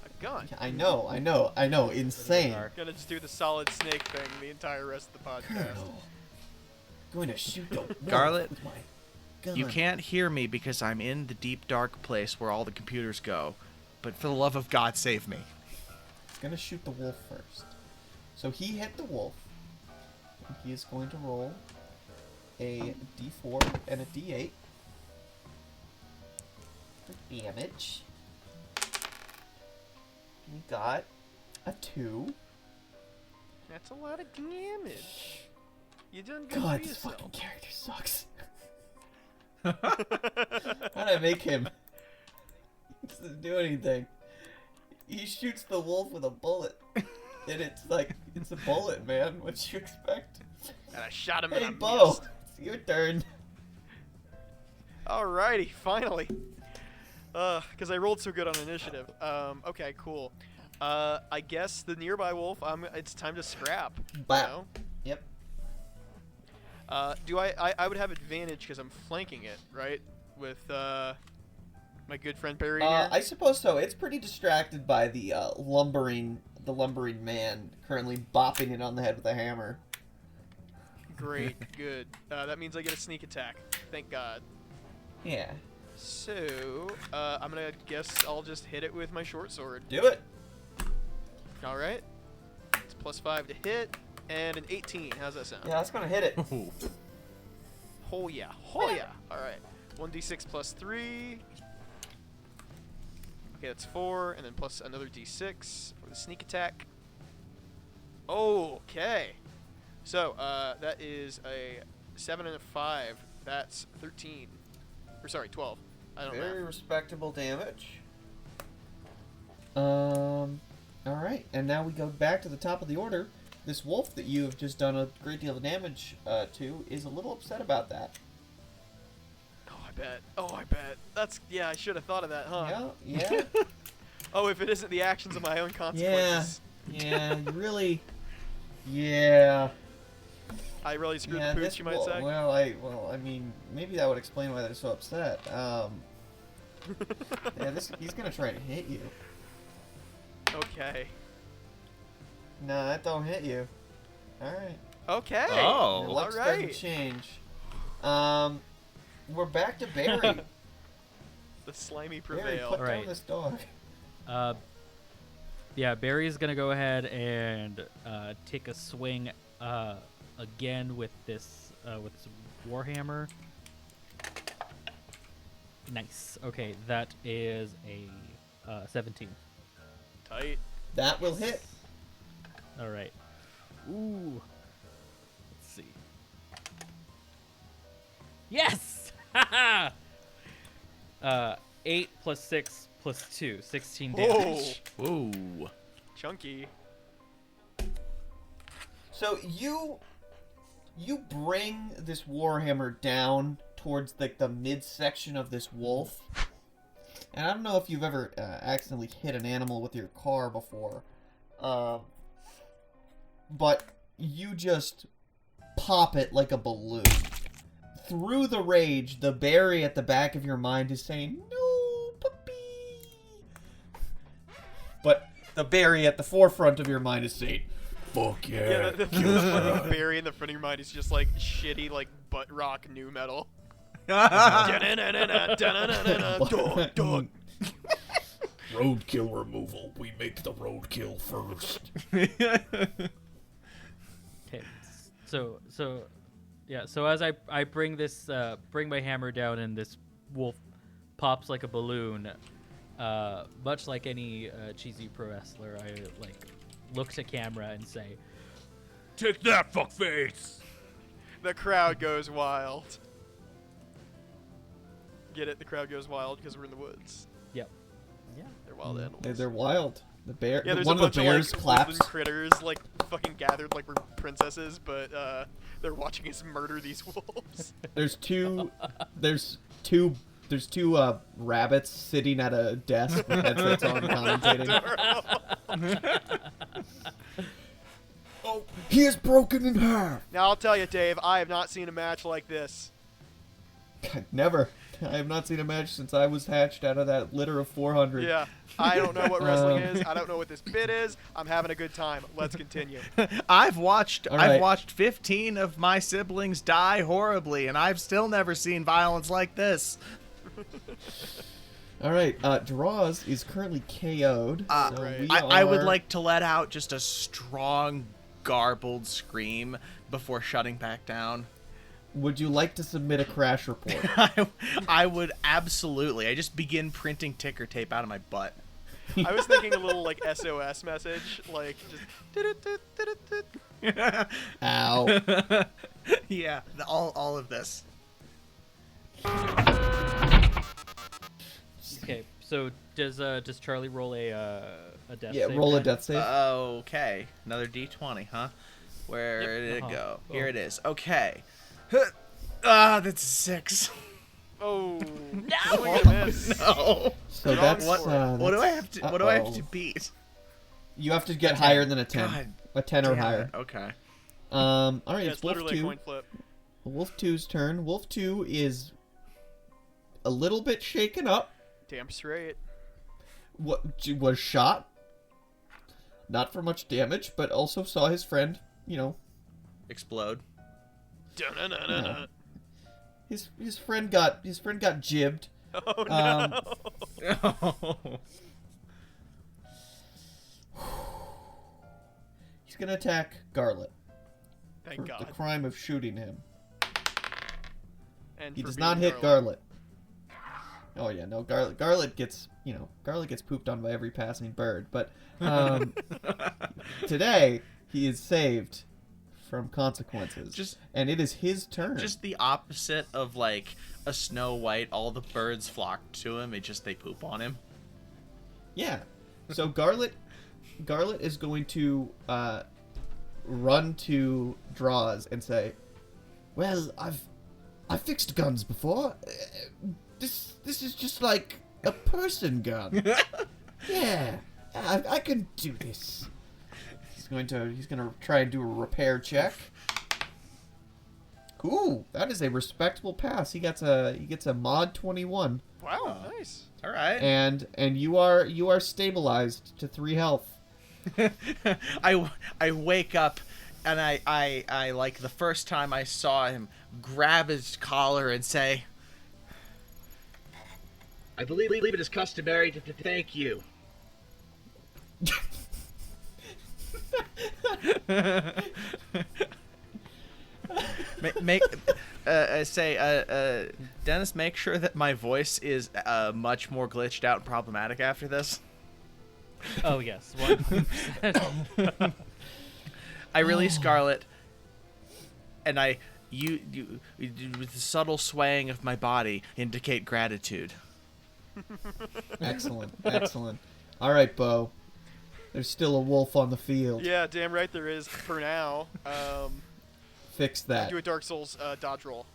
C: A gun.
A: I know, insane.
C: Gonna just do the solid snake thing the entire rest of the podcast.
A: Colonel, going to shoot the wolf
B: Garlet,
A: with my gun.
B: You can't hear me because I'm in the deep dark place where all the computers go. But for the love of God, save me.
A: He's gonna shoot the wolf first. So he hit the wolf. And he is going to roll a d4 and a d8 for damage. He got a 2.
C: That's a lot of damage. You done good
A: God,
C: for
A: this fucking
C: yourself.
A: character sucks. How'd I make him? He doesn't do anything. He shoots the wolf with a bullet. And it's a bullet, man. What you expect?
C: And I shot him
A: Hey,
C: and I
A: Bo,
C: missed.
A: it's your turn.
C: Alrighty, finally. Because I rolled so good on initiative. Okay, cool. I guess the nearby wolf. It's time to scrap. You
A: Bap.
C: know?
A: Yep.
C: Do I would have advantage because I'm flanking it, right? With my good friend Barry here.
A: I suppose so. It's pretty distracted by the lumbering man currently bopping it on the head with a hammer.
C: Great, good. That means I get a sneak attack. Thank God.
A: Yeah.
C: So I'm gonna guess I'll just hit it with my short sword.
A: Do it.
C: All right. It's +5 to hit and an 18. How's that sound?
A: Yeah, that's gonna hit it.
C: Oh yeah, oh yeah. All right. 1d6 plus 3. Okay, that's 4, and then plus another d6 for the sneak attack. Okay. So that is a 7 and a 5. That's 13. Or sorry, 12. I don't
A: Very
C: know.
A: respectable damage. All right, and now we go back to the top of the order. This wolf that you have just done a great deal of damage to is a little upset about that.
C: Oh, I bet. That's I should have thought of that, huh?
A: Yeah.
C: Oh, if it isn't the actions of my own consequences.
A: Yeah, you really. Yeah.
C: I really screwed
A: Yeah,
C: the
A: this
C: pooch, you might
A: wolf.
C: say.
A: Well, I mean, maybe that would explain why they're so upset. Yeah, he's gonna try to hit you.
C: Okay.
A: No, that don't hit you. All right.
C: Okay.
B: Oh.
A: Your luck
C: Alright.
A: doesn't change. We're back to Barry.
C: The slimy
A: Barry,
C: prevail.
A: put down
D: Alright.
A: this dog.
D: Yeah, Barry's gonna go ahead and take a swing again with this warhammer. Nice. Okay, that is a 17.
C: Tight.
A: That will hit.
D: All right. Ooh. Let's see. Yes! 8 plus 6 plus 2, 16 damage.
C: Whoa.
B: Whoa.
C: Chunky.
A: So you bring this warhammer down towards the midsection of this wolf. And I don't know if you've ever accidentally hit an animal with your car before. But you just pop it like a balloon. Through the rage, the berry at the back of your mind is saying, "No, puppy." But the berry at the forefront of your mind is saying, "Fuck yeah."
C: Yeah, the fucking berry in the front of your mind is just like shitty, like butt rock new metal.
H: Roadkill removal. We make the roadkill first.
D: Okay. So as I bring this bring my hammer down and this wolf pops like a balloon, much like any cheesy pro wrestler, I look to camera and say,
E: Take that, fuckface!
C: The crowd goes wild. Get it? The crowd goes wild because we're in the woods.
D: "Yep, yeah."
C: They're wild animals.
A: They're wild. The bear.
C: Yeah, there's
A: one
C: a
A: of the
C: bunch
A: bears
C: of like
A: claps.
C: woodland critters like fucking gathered like we're princesses, but they're watching us murder these wolves.
A: There's two rabbits sitting at a desk with headsets on commentating. Oh, he is broken in half.
C: Now I'll tell you, Dave, I have not seen a match like this.
A: Never. I have not seen a match since I was hatched out of that litter of 400.
C: Yeah, I don't know what wrestling is. I don't know what this bit is. I'm having a good time. Let's continue.
B: I've watched
A: All right.
B: I've watched 15 of my siblings die horribly, and I've still never seen violence like this.
A: All right. Draws is currently KO'd. So
C: Right.
A: we
B: I would
A: are-
B: like to let out just a strong, garbled scream before shutting back down.
A: Would you like to submit a crash report?
B: I would absolutely. I just begin printing ticker tape out of my butt.
C: I was thinking a little like SOS message, like just.
A: Ow.
B: Yeah, all of this.
D: Okay. So does Charlie roll a death
A: Yeah,
D: save?
A: roll a
D: then?
A: death save.
B: Okay, another D20, huh? Where
D: Yep.
B: did it
D: Uh-huh.
B: go?
D: Oh.
B: Here it is. Okay. That's a 6.
C: Oh
D: No!
C: only gonna miss.
B: No.
A: So
C: Wrong
A: that's
C: score.
B: What do I have to? What do I have
A: Uh-oh.
B: to beat?
A: You have to get higher than a 10.
B: God
A: A 10 or
B: damn
A: higher.
B: it. Okay.
A: All right,
C: Yeah,
A: it's
C: it's
A: Wolf
C: literally a
A: 2.
C: coin flip.
A: Wolf 2's turn. Wolf 2 is a little bit shaken up.
C: Damn straight.
A: Was shot. Not for much damage, but also saw his friend,
B: Explode.
C: Dun-dun-dun-dun-dun.
A: his friend got jibbed.
C: Oh
A: Um,
C: no.
A: He's gonna attack Garlet
C: Thank
A: for
C: God.
A: the crime of shooting him.
C: And
A: He
C: for
A: does
C: being
A: not hit
C: Garland.
A: Garlet. Oh yeah, no, Garlet gets pooped on by every passing bird. But today he is saved from consequences. And it is his turn.
B: Just the opposite of like a Snow White. All the birds flock to him. They poop on him.
A: Yeah. So Garlet is going to run to Draws and say, "Well, I've fixed guns before. This is just like a person gun. Yeah, I can do this." He's gonna try and do a repair check. Ooh, that is a respectable pass. He gets a mod 21.
C: Wow, nice.
B: All right.
A: And you are stabilized to 3 health.
B: I wake up and I like the first time I saw him grab his collar and say,
G: I believe it is customary to thank you.
B: Dennis, make sure that my voice is much more glitched out and problematic after this.
D: Oh yes, 100%.
B: I release Scarlet, and you with the subtle swaying of my body indicate gratitude.
A: Excellent, excellent. All right, Bo. There's still a wolf on the field.
C: Yeah, damn right there is for now.
A: Fix that.
C: Do a Dark Souls dodge roll.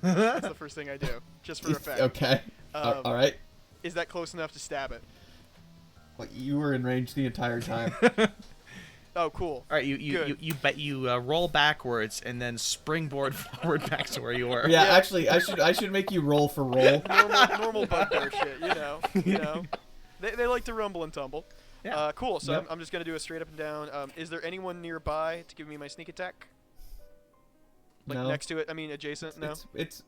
C: That's the first thing I do, just for effect.
A: Okay. All right.
C: Is that close enough to stab it?
A: Well, you were in range the entire time.
C: Oh, cool.
B: All right, you roll backwards and then springboard forward back to where you were.
A: Yeah, actually, I should make you roll for roll.
C: Normal bugbear shit, you know. They like to rumble and tumble.
B: Yeah.
C: Cool. So
A: Yep.
C: I'm just gonna do a straight up and down. Is there anyone nearby to give me my sneak attack? Like
A: No.
C: next to it? I mean, adjacent? No.
A: This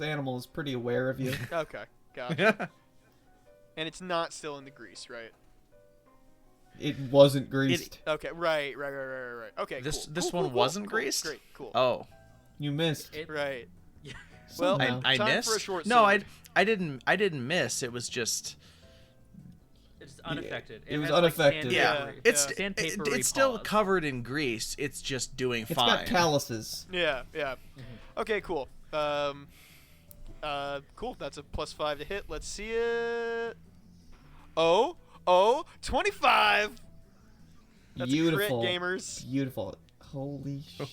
A: animal is pretty aware of you.
C: Okay, gotcha. And it's not still in the grease, right?
A: It wasn't greased.
C: Okay, right. Okay,
B: This
C: cool.
B: this
C: Cool,
B: one
C: cool,
B: wasn't
C: cool.
B: greased?
C: Great, cool.
B: Oh.
A: You missed.
C: Right. Well,
A: Somehow.
B: I
C: time
B: missed.
C: for a short
B: No,
C: sword.
B: I didn't miss. It was just
D: It's unaffected.
A: it was
D: has, like,
A: unaffected.
C: Yeah.
B: it's
D: sandpapery
B: it's still
D: paws.
B: covered in grease. It's just doing
A: It's
B: fine.
A: got calluses.
C: Yeah. Okay, cool. Cool. That's a +5 to hit. Let's see it. 25. That's
A: Beautiful.
C: a crit, gamers.
A: Beautiful. Holy shit.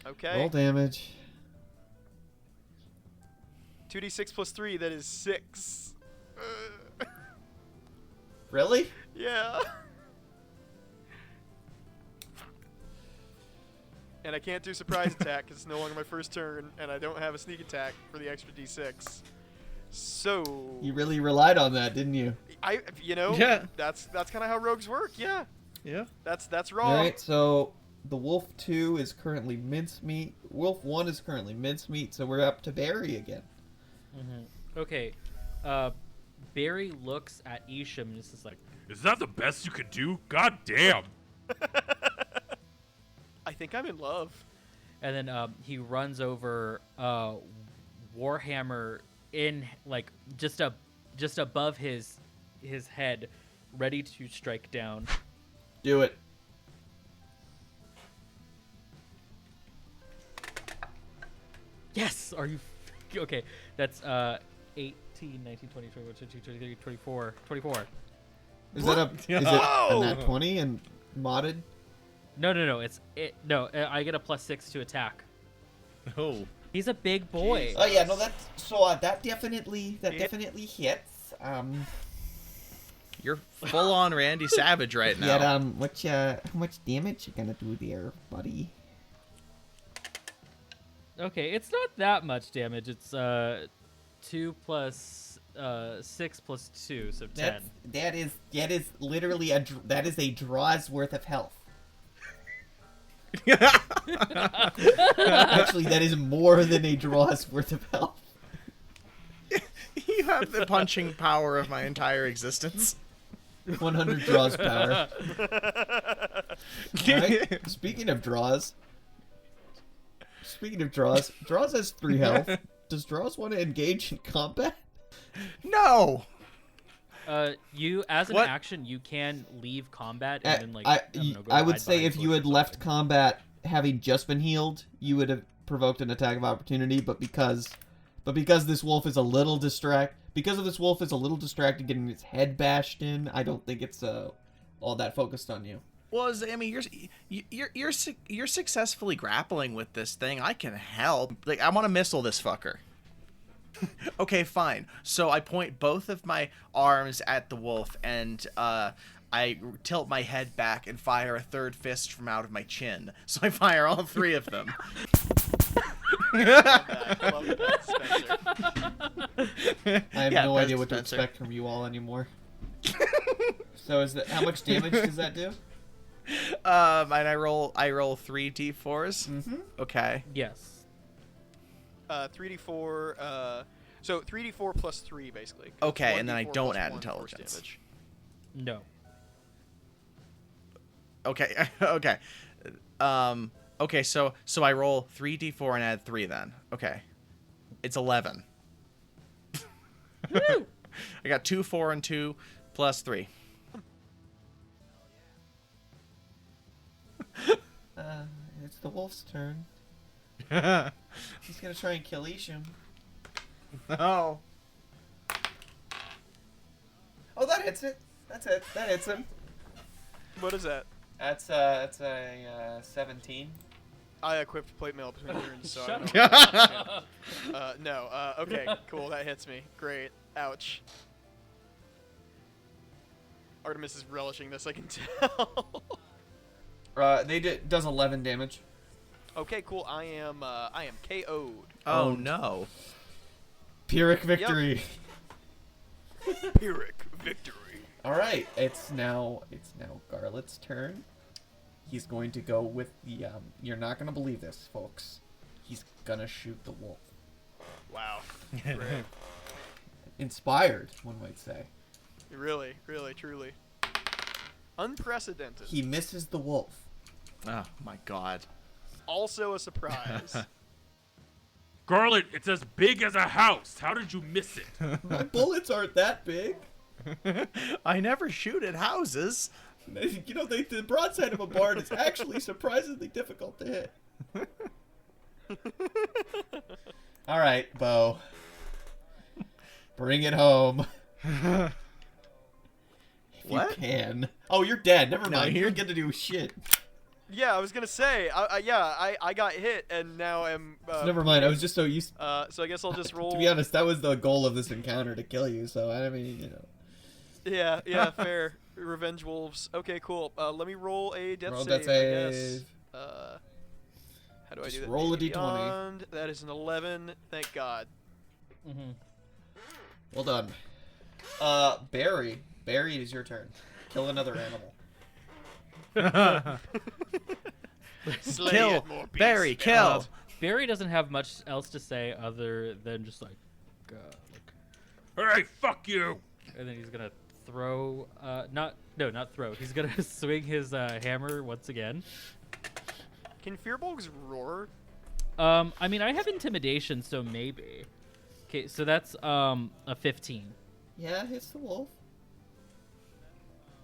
C: Okay.
A: Roll damage.
C: 2d6 + 3. That is 6.
A: Really?
C: Yeah. And I can't do surprise attack because it's no longer my first turn, and I don't have a sneak attack for the extra d6. So
A: You really relied on that, didn't you?
B: Yeah.
C: that's kind of how rogues work. Yeah,
B: Yeah.
C: that's raw.
A: All right. So the wolf 2 is currently mincemeat. Wolf 1 is currently mincemeat. So we're up to Barry again.
D: Okay. Barry looks at Isham and is just like,
E: Is that the best you could do? God damn.
C: I think I'm in love.
D: and then he runs over Warhammer in like just above his head, ready to strike down.
A: Do it.
D: Yes. Are you okay? That's 18, 19, 20, 21, 22, 23, 24, 24.
A: Is that a
C: Whoa!
A: nat 20 and modded?
D: No. No, I get a +6 to attack.
B: Oh.
D: He's a big boy.
A: Oh yeah, no, that definitely hits.
B: You're full on Randy Savage right now.
A: Yet, how much damage you gonna do there, buddy?
D: Okay, it's not that much damage. It's 2 plus 6 plus 2, so 10.
A: That is literally a draw's worth of health. Actually, that is more than a draw's worth of health.
B: You have the punching power of my entire existence.
A: 100 draws power. Alright, speaking of draws, Draws has 3 health. Does Draws want to engage in combat?
B: No.
D: You as an
B: What?
D: action, you can leave combat and then like go
A: I would
D: hide
A: say
D: behind
A: if you
D: bushes
A: had
D: or
A: left
D: something.
A: combat having just been healed, you would have provoked an attack of opportunity. But because this wolf is a little distracted getting its head bashed in, I don't think it's all that focused on you.
B: Well, I mean, you're successfully grappling with this thing. I can help. Like, I want to missile this fucker. Okay, fine. So I point both of my arms at the wolf, and I tilt my head back and fire a third fist from out of my chin. So I fire all 3 of them.
C: Love that, Spencer.
A: I have
B: Yeah,
A: no idea what to
B: Spencer.
A: expect from you all anymore. So how much damage does that do?
B: And I roll 3 d4s.
A: Mm-hmm.
B: Okay.
D: Yes.
C: 3d4. So 3d4 plus 3 basically. 'cause
B: Okay,
C: it's
B: and then I
C: 1d4
B: don't
C: plus
B: add
C: 1 force
B: intelligence.
C: damage.
D: No.
B: Okay. Okay. Okay, so I roll 3d4 and add 3 then. Okay. It's 11. I got 2, 4, and 2 plus 3.
A: It's the wolf's turn. He's gonna try and kill Isham.
B: No.
A: Oh, that hits it. That's it. That hits him.
C: What is that?
A: That's a 17.
C: I equipped plate mail between turns, so I
D: Shut
C: don't know. No. Okay, cool. That hits me. Great. Ouch. Artemis is relishing this, I can tell.
A: Does 11 damage.
C: Okay, cool. I am KO'd.
B: Oh no.
A: Pyrrhic victory.
C: Pyrrhic victory.
A: All right, it's now Garlet's turn. He's going to go with the. You're not gonna believe this, folks. He's gonna shoot the wolf.
C: Wow. Great.
A: Inspired, one might say.
C: Really, truly. Unprecedented.
A: He misses the wolf.
B: Oh my god.
C: Also a surprise.
E: Garlet, it's as big as a house. How did you miss it?
A: My bullets aren't that big.
B: I never shoot at houses.
A: You know, the broadside of a barn is actually surprisingly difficult to hit. All right, Bo. Bring it home. If
B: What?
A: you can. Oh, you're dead. Never
B: No,
A: mind. You
B: you're-
A: don't get to do shit.
C: Yeah, I was gonna say. I got hit and now I'm.
A: Never mind. I was just so used.
C: So I guess I'll just roll.
A: To be honest, that was the goal of this encounter, to kill you. So I mean, you know.
C: Yeah, fair. Revenge wolves. Okay, cool. Let me roll a death
A: Roll
C: save.
A: death
C: I guess.
A: save.
C: How do I
A: Just
C: do that?
A: roll a d20.
C: Beyond. That is an 11. Thank God.
D: Mm-hmm.
A: Well done. Barry. Barry, it is your turn. Kill another animal.
C: Slay
B: Kill.
C: it, more beasts.
B: Barry, kill.
D: Barry doesn't have much else to say other than just like,
E: Hey, fuck you!
D: and then he's gonna throw, not throw. He's gonna swing his hammer once again.
C: Can Fearbolgs roar?
D: I mean, I have intimidation, so maybe. Okay, so that's a 15.
A: Yeah, hits the wolf.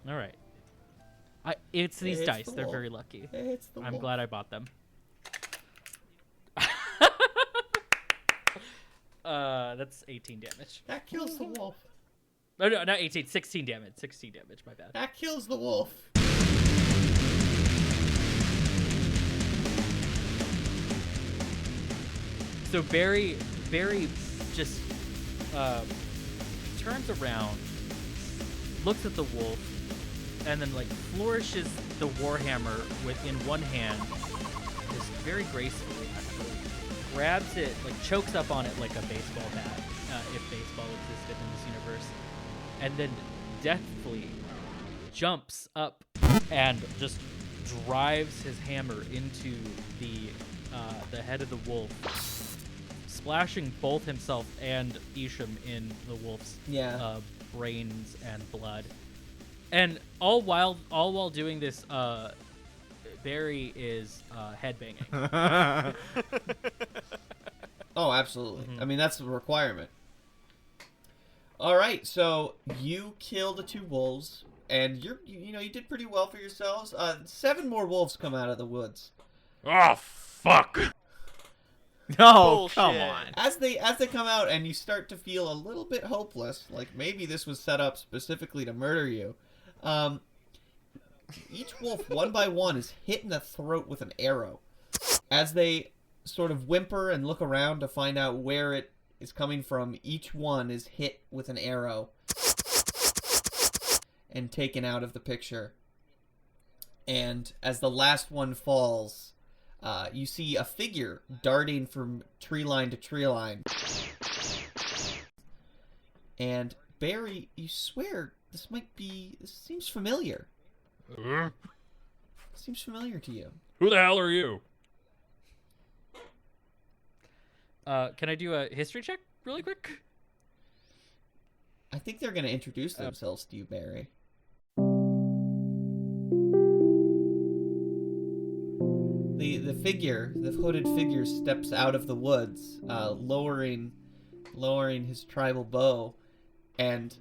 D: All right. It's these
A: It's
D: dice.
A: the
D: They're
A: wolf.
D: very lucky.
A: It's the
D: I'm
A: wolf.
D: glad I bought them. That's 18 damage.
A: That kills the wolf.
D: Oh, no, not 18. 16 damage. 16 damage. My bad.
A: That kills the wolf.
D: So Barry just turns around, looks at the wolf, and then like flourishes the warhammer in one hand, just very gracefully actually, grabs it, like chokes up on it like a baseball bat, if baseball existed in this universe, and then deftly jumps up and just drives his hammer into the head of the wolf, splashing both himself and Isham in the wolf's brains and blood. And all while doing this, Barry is headbanging.
A: Oh, absolutely.
D: Mhm.
A: I mean, that's a requirement. All right, so you kill the 2 wolves, and you did pretty well for yourselves. 7 more wolves come out of the woods.
E: Oh, fuck!
B: No,
C: Bullshit.
B: come on.
A: As they come out, and you start to feel a little bit hopeless, like maybe this was set up specifically to murder you. Each wolf, one by one, is hit in the throat with an arrow. As they sort of whimper and look around to find out where it is coming from, each one is hit with an arrow and taken out of the picture. And as the last one falls, you see a figure darting from tree line to tree line. And Barry, you swear this seems familiar. Seems familiar to you.
E: Who the hell are you?
D: Can I do a history check really quick?
A: I think they're going to introduce themselves to you, Barry. The hooded figure steps out of the woods, lowering his tribal bow, and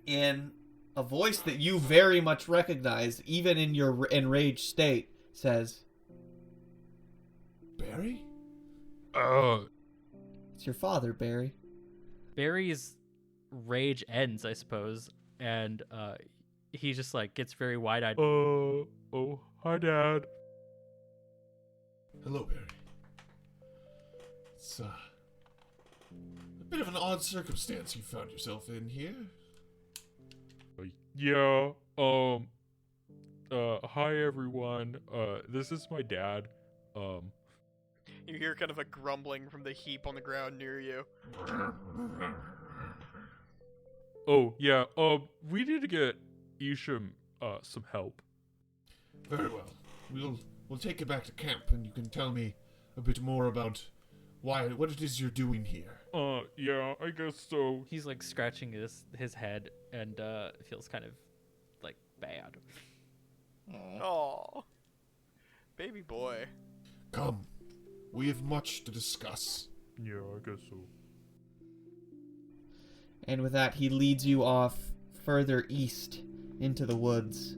A: in a voice that you very much recognize, even in your enraged state, says,
H: Barry?
A: "It's your father, Barry."
D: Barry's rage ends, I suppose, and he just like gets very wide-eyed.
E: Oh, hi, Dad.
H: Hello, Barry. It's a bit of an odd circumstance you found yourself in here.
E: Yeah, hi, everyone. This is my dad.
C: You hear kind of a grumbling from the heap on the ground near you.
E: Oh, yeah, we need to get Isham, some help.
H: Very well. We'll take you back to camp, and you can tell me a bit more about what it is you're doing here.
E: Yeah, I guess so.
D: He's like scratching his head and feels kind of like bad.
C: Oh, baby boy.
H: Come. We have much to discuss.
E: Yeah, I guess so.
A: And with that, he leads you off further east into the woods.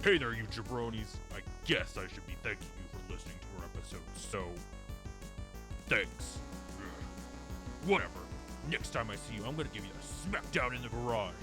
E: Hey there, you jabronis. I guess I should be thanking you for listening to our episode, so... thanks. Whatever. Next time I see you, I'm gonna give you a smack down in the garage.